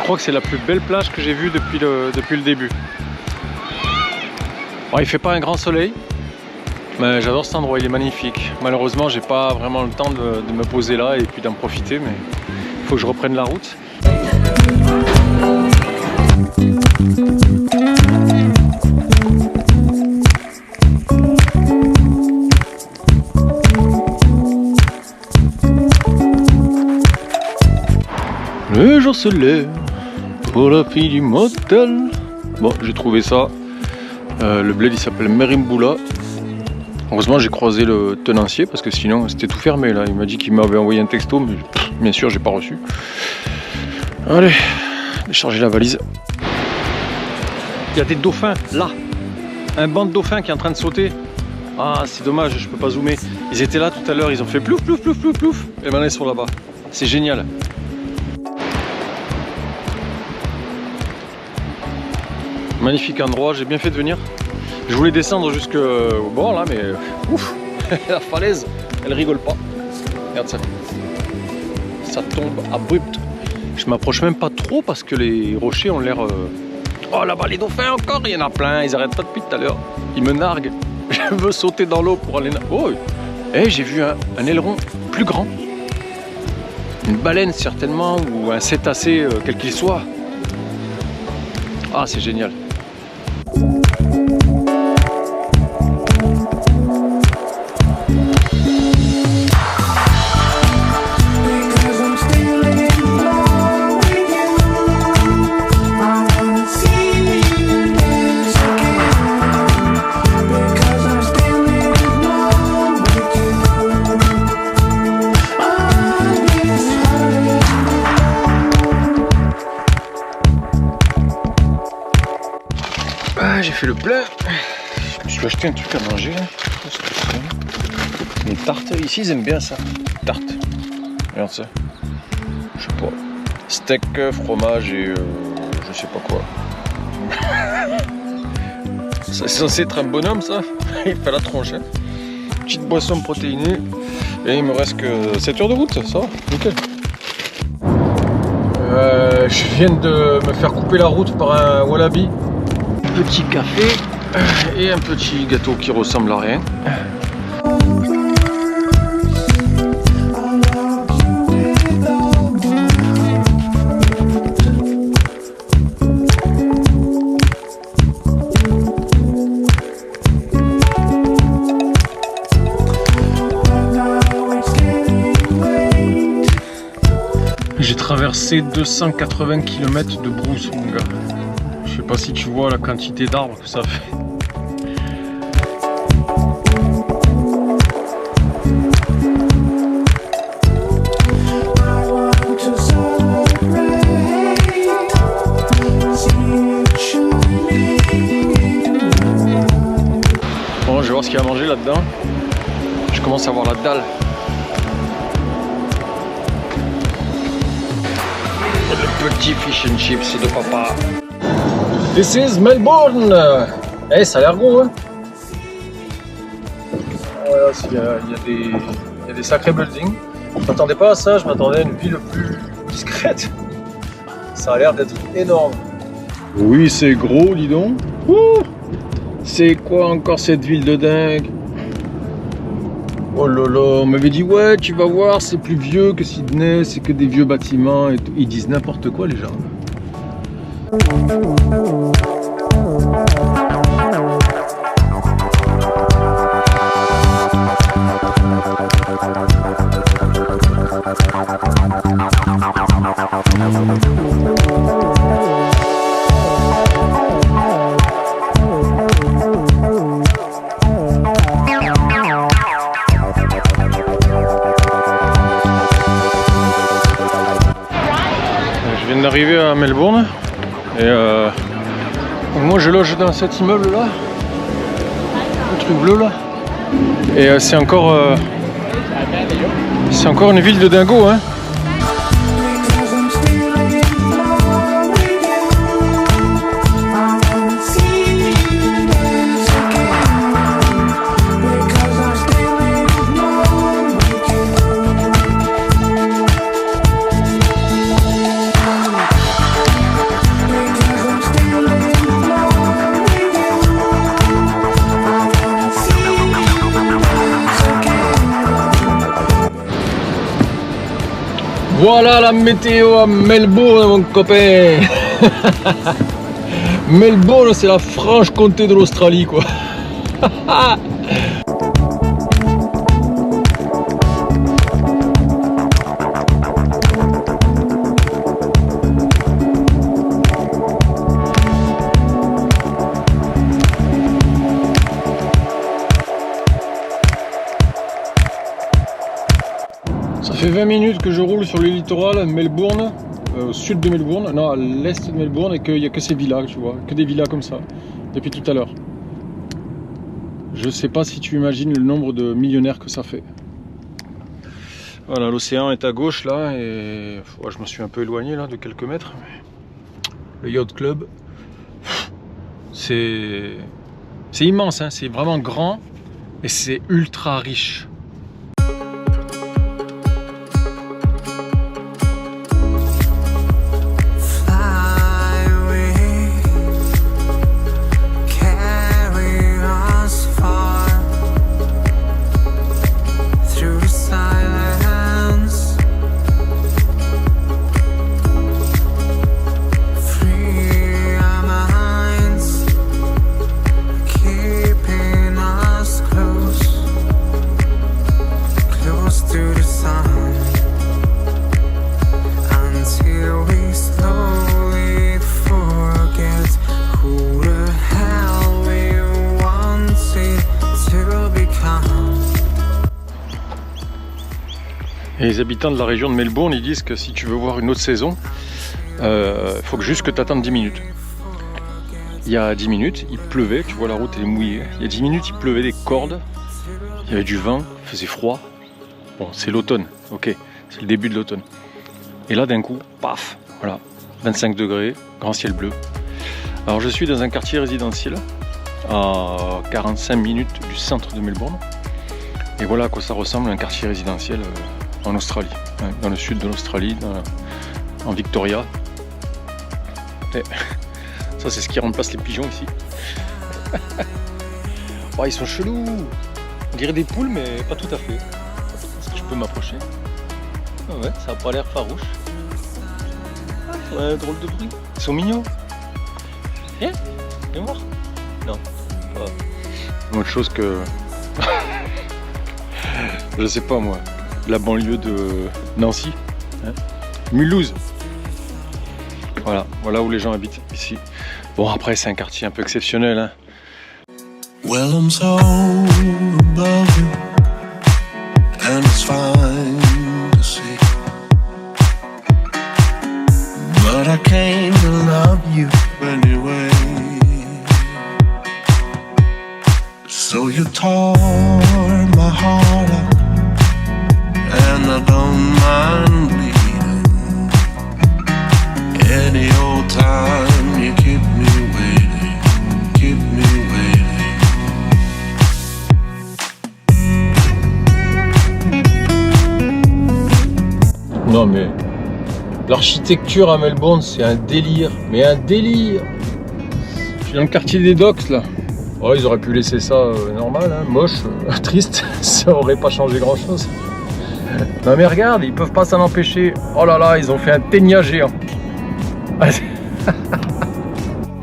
crois que c'est la plus belle plage que j'ai vue depuis le début. Bon, il fait pas un grand soleil, mais j'adore cet endroit, il est magnifique. Malheureusement, j'ai pas vraiment le temps de me poser là et puis d'en profiter, mais il faut que je reprenne la route. Le jour se lève pour la fille du motel. Bon, j'ai trouvé ça. Le bled il s'appelle Merimboula. Heureusement j'ai croisé le tenancier parce que sinon c'était tout fermé là. Il m'a dit qu'il m'avait envoyé un texto, mais bien sûr j'ai pas reçu. Allez, décharger la valise. Il y a des dauphins là. Un banc de dauphins qui est en train de sauter. Ah c'est dommage, je peux pas zoomer. Ils étaient là tout à l'heure, ils ont fait plouf plouf plouf plouf plouf. Et maintenant ils sont là-bas. C'est génial. Magnifique endroit, j'ai bien fait de venir. Je voulais descendre jusqu'au bord là, mais ouf, la falaise, elle rigole pas. Regarde ça. Ça tombe abrupt. Je m'approche même pas trop parce que les rochers ont l'air... Oh là-bas les dauphins encore, il y en a plein, ils arrêtent pas depuis tout à l'heure. Ils me narguent. Je veux sauter dans l'eau pour aller... Oh, hey, j'ai vu un aileron plus grand. Une baleine certainement, ou un cétacé, quel qu'il soit. Ah, c'est génial. J'ai fait le plein. Je me suis acheté un truc à manger. Les tartes, ici ils aiment bien ça. Tartes. Regarde ça. Je sais pas. Steak, fromage et je sais pas quoi. C'est censé être un bonhomme ça. Il fait la tronche. Hein. Petite boisson protéinée. Et il me reste que 7 heures de route. Ça va, nickel. Je viens de me faire couper la route par un wallaby. Petit café et un petit gâteau qui ressemble à rien. J'ai traversé 280 km de brousse, mon gars. Je sais pas si tu vois la quantité d'arbres que ça fait. Bon, je vais voir ce qu'il y a à manger là-dedans. Je commence à avoir la dalle. Le petit fish and chips de papa. This is Melbourne. Eh, ça a l'air gros, hein. Voilà, il y a des sacrés buildings. Je m'attendais pas à ça, je m'attendais à une ville plus discrète. Ça a l'air d'être énorme. Oui, c'est gros, dis donc. C'est quoi encore cette ville de dingue? Oh là là, on m'avait dit ouais, tu vas voir, c'est plus vieux que Sydney, c'est que des vieux bâtiments et tout. Ils disent n'importe quoi les gens. Je viens d'arriver à Melbourne et moi je loge dans cet immeuble là, le truc bleu là, et c'est encore une ville de dingo, hein. Voilà la météo à Melbourne, mon copain. Melbourne, c'est la Franche-Comté de l'Australie, quoi. Ça fait 20 minutes que je roule sur le littoral Melbourne, au sud de Melbourne, non à l'est de Melbourne, et qu'il n'y a que ces villas, tu vois, que des villas comme ça, depuis tout à l'heure. Je sais pas si tu imagines le nombre de millionnaires que ça fait. Voilà, l'océan est à gauche là, et ouais, je me suis un peu éloigné là de quelques mètres. Le Yacht Club, c'est immense, hein, c'est vraiment grand et c'est ultra riche. Et les habitants de la région de Melbourne, ils disent que si tu veux voir une autre saison, il faut juste que tu attendes 10 minutes. Il y a 10 minutes, il pleuvait, tu vois la route elle est mouillée. Il y a 10 minutes, il pleuvait des cordes, il y avait du vent, il faisait froid. Bon, c'est l'automne, ok, c'est le début de l'automne. Et là d'un coup, paf, voilà, 25 degrés, grand ciel bleu. Alors je suis dans un quartier résidentiel à 45 minutes du centre de Melbourne. Et voilà à quoi ça ressemble un quartier résidentiel en Australie, hein, dans le sud de l'Australie, en Victoria. Et ça c'est ce qui remplace les pigeons ici. Oh, ils sont chelous. On dirait des poules mais pas tout à fait. Est-ce que je peux m'approcher? Ah ouais, ça a pas l'air farouche. Ouais, drôle de bruit. Ils sont mignons. Viens, viens voir. Non, pas. Autre chose que... je sais pas moi, la banlieue de Nancy, hein, Mulhouse. Voilà où les gens habitent ici. Bon après c'est un quartier un peu exceptionnel, hein. Well, I'm so above you, and it's fine to see, but I came to love you anyway. So you tore my heart out, and I don't mind bleeding. Any old time you keep me waiting, keep me waiting. Non mais l'architecture à Melbourne c'est un délire, mais un délire. Je suis dans le quartier des Docks là. Oh, ils auraient pu laisser ça normal, hein, moche, triste, ça aurait pas changé grand chose. Non mais regarde, ils peuvent pas s'en empêcher. Oh là là, ils ont fait un ténia géant.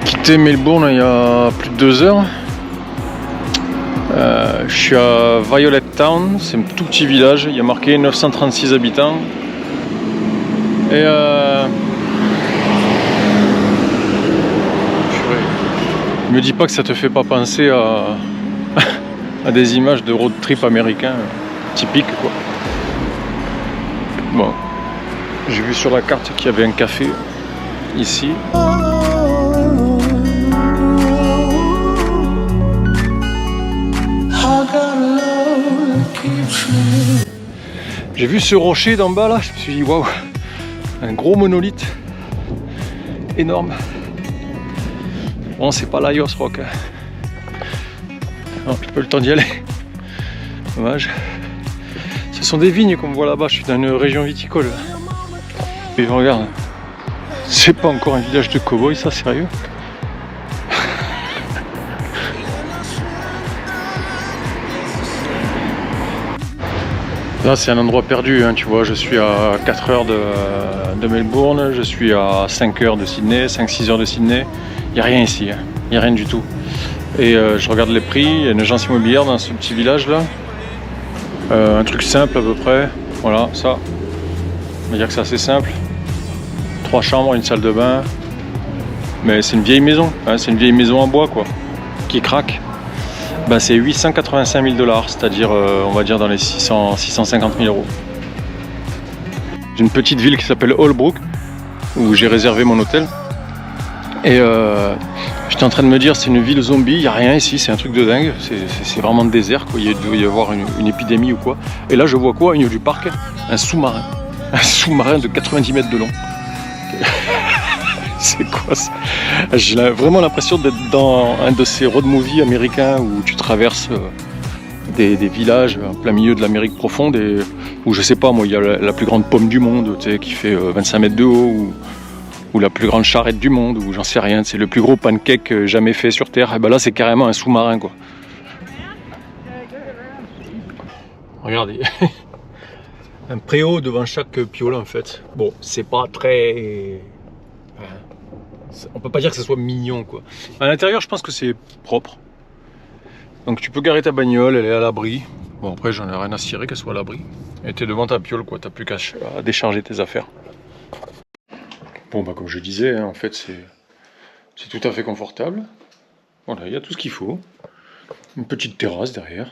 Quitté Melbourne il y a plus de 2 heures. Je suis à Violet Town, c'est un tout petit village, il y a marqué 936 habitants. Et me dis pas que ça te fait pas penser à des images de road trip américain typique quoi. Bon, j'ai vu sur la carte qu'il y avait un café ici. J'ai vu ce rocher d'en bas là, je me suis dit waouh, un gros monolithe énorme. Bon, c'est pas l'Ayers Rock. Non, j'ai pas eu le temps d'y aller. Dommage. Ce sont des vignes comme on voit là-bas. Je suis dans une région viticole. Et regarde, c'est pas encore un village de cow-boys, ça, sérieux? Là c'est un endroit perdu, hein, tu vois, je suis à 4 heures de Melbourne, je suis à 5 heures de Sydney, 5-6 heures de Sydney, il n'y a rien ici, hein. Il n'y a rien du tout. Et je regarde les prix, il y a une agence immobilière dans ce petit village là, un truc simple à peu près, voilà ça, on va dire que c'est assez simple, 3 chambres, une salle de bain, mais c'est une vieille maison, hein, c'est une vieille maison en bois quoi, qui craque. Ben, c'est 885 000 $, c'est-à-dire on va dire dans les 650 000 euros. J'ai une petite ville qui s'appelle Holbrook où j'ai réservé mon hôtel et j'étais en train de me dire c'est une ville zombie, il n'y a rien ici, c'est un truc de dingue, c'est vraiment désert quoi. Il doit y avoir une épidémie ou quoi. Et là je vois quoi au milieu du parc? Un sous-marin de 90 mètres de long. C'est quoi ça? J'ai vraiment l'impression d'être dans un de ces road movies américains où tu traverses des villages en plein milieu de l'Amérique profonde et où je sais pas moi, il y a la plus grande pomme du monde, tu sais, qui fait 25 mètres de haut ou la plus grande charrette du monde ou j'en sais rien, c'est le plus gros pancake jamais fait sur Terre. Et ben là c'est carrément un sous-marin quoi. Regardez. Un préau devant chaque piole en fait. Bon, c'est pas très... On peut pas dire que ce soit mignon quoi. À l'intérieur je pense que c'est propre. Donc tu peux garer ta bagnole, elle est à l'abri. Bon après j'en ai rien à cirer qu'elle soit à l'abri. Et t'es devant ta piole quoi, t'as plus qu'à décharger tes affaires. Bon bah comme je disais, hein, en fait c'est tout à fait confortable. Voilà, il y a tout ce qu'il faut. Une petite terrasse derrière.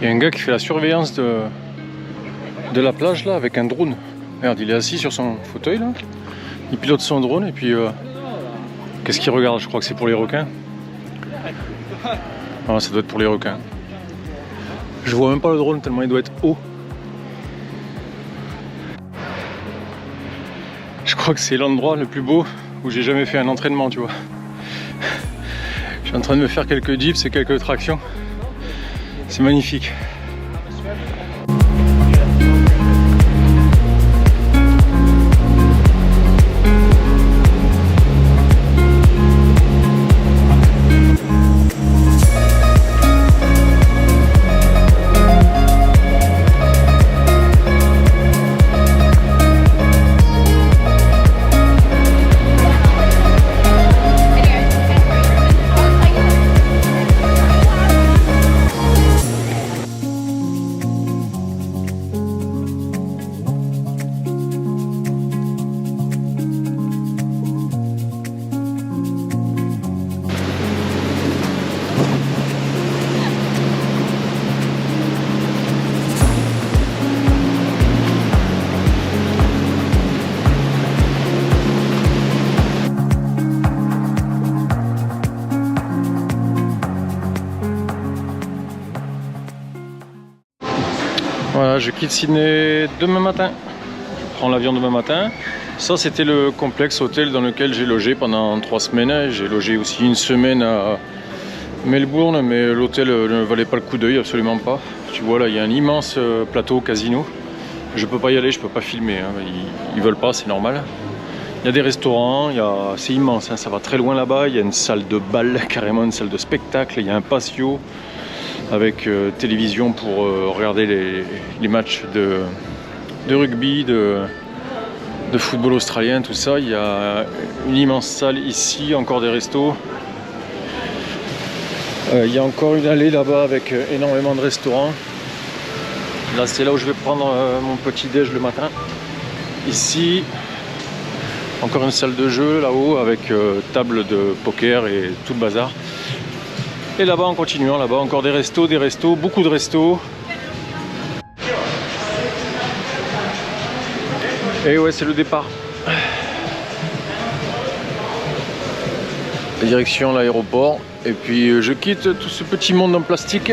Il y a un gars qui fait la surveillance de la plage là avec un drone. Regarde, il est assis sur son fauteuil là. Il pilote son drone et puis qu'est-ce qu'il regarde? Je crois que c'est pour les requins. Ah, ça doit être pour les requins. Je vois même pas le drone tellement il doit être haut. Je crois que c'est l'endroit le plus beau où j'ai jamais fait un entraînement, tu vois. Je suis en train de me faire quelques dips et quelques tractions. C'est magnifique. Voilà, je quitte Sydney demain matin. Je prends l'avion demain matin. Ça, c'était le complexe hôtel dans lequel j'ai logé pendant 3 semaines. J'ai logé aussi une semaine à Melbourne, mais l'hôtel ne valait pas le coup d'œil, absolument pas. Tu vois là, il y a un immense plateau casino. Je peux pas y aller, je peux pas filmer. Hein. Ils veulent pas, c'est normal. Il y a des restaurants, c'est immense, hein. Ça va très loin là-bas. Il y a une salle de bal, carrément une salle de spectacle. Il y a un patio avec télévision pour regarder les matchs de rugby, de football australien, tout ça. Il y a une immense salle ici, encore des restos. Il y a encore une allée là-bas avec énormément de restaurants. Là, c'est là où je vais prendre mon petit déj le matin. Ici, encore une salle de jeu là-haut avec table de poker et tout le bazar. Et là-bas, en continuant, là-bas encore des restos, beaucoup de restos. Et ouais, c'est le départ. Direction l'aéroport. Et puis je quitte tout ce petit monde en plastique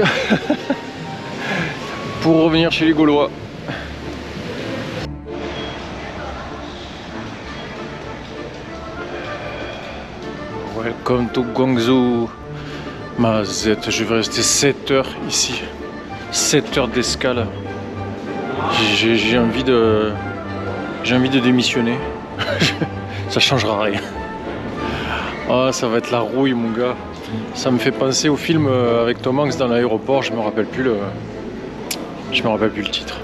pour revenir chez les Gaulois. Welcome to Guangzhou. Mazette, je vais rester 7 heures ici. 7 heures d'escale. J'ai envie de démissionner. Ça changera rien. Ah, ça va être la rouille, mon gars. Ça me fait penser au film avec Tom Hanks dans l'aéroport. Je me rappelle plus le titre.